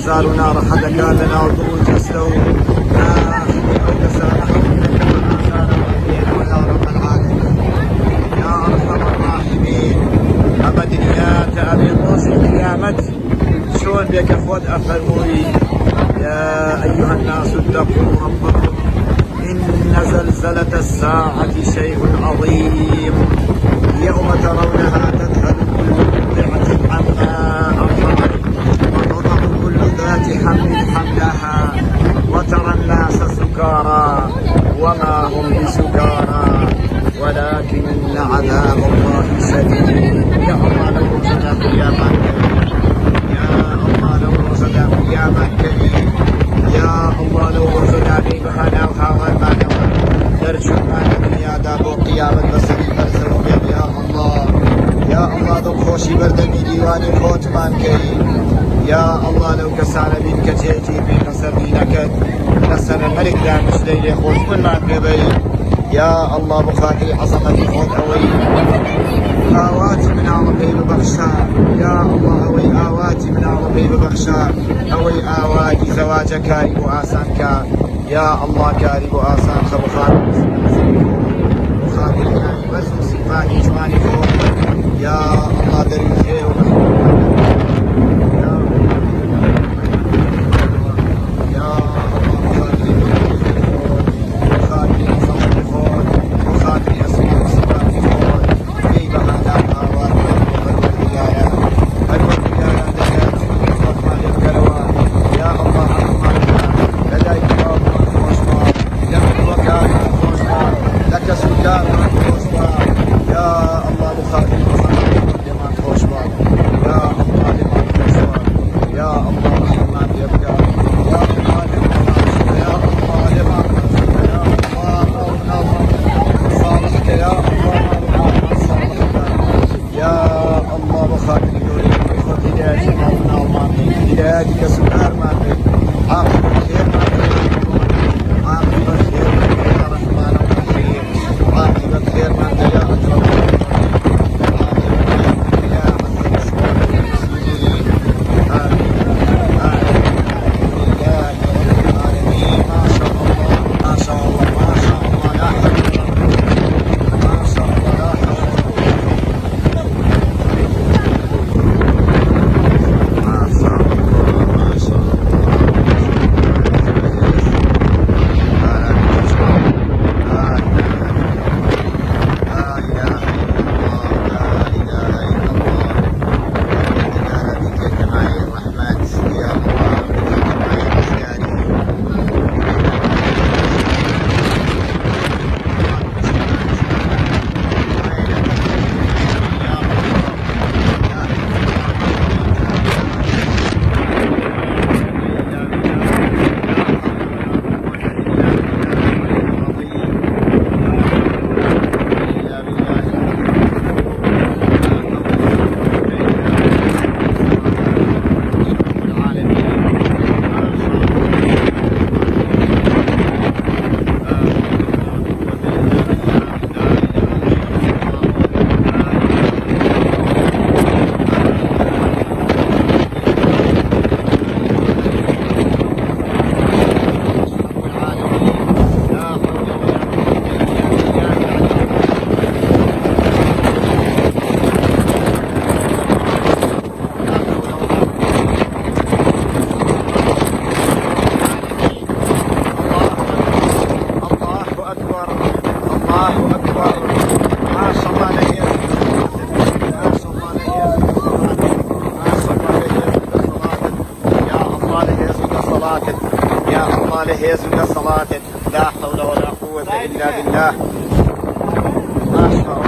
زار نار حدا قال لنا وضوء جسلوا أو كسانهم يا رب العالمين يا أرحم الراحمين. أما دنيات أبي الروس قيامت شلون بك أخوات أفرموي يا أيها الناس اتقوا ربكم إن زلزلة الساعة شيء عظيم يوم ترونها تذهل كل مرضعة عما أرضعت وتضع كل ذات حمل حملها وترى الناس سكارى وما هم بسكارى ولكن عذاب الله شديد. يا الله لو رزقنا قياما، يا الله لو رزقنا قياما كريم، يا الله لو رزقنا بمهنا وهذا ما درجو ما الدنيا دابو قيامة بسري برسلو بيم. يا الله يا الله دو خوشي بردمي ديواني خوتمان كريم. يا الله لو كسانا بين كتيتي بين سبينك نسنا الملك دامش ليلي خوش كل ما قبي. يا الله بخاطري عظمتي خوت أوي آواتي من عربي ببخشا. يا الله أوي آواتي من عربي ببخشا أوي آواتي زواج كاري وآسانك. يا الله كاري وآسان خبخان بخاطري يعني بس صفاتي جواني خوت. يا الله دري الخير ونحن هدايتك سكار ما في عاقب الخير ما في عاقب الخير يا رحمن الرحيم عاقب الخير ما في يا أكرم يا أكرم المسلمين. آمين آمين يا رب العالمين. ما شاء الله ما شاء الله ما شاء الله لا حول ما شاء الله لا ليزيد صلاتك لا حول ولا قوة إلا بالله. ما شاء الله.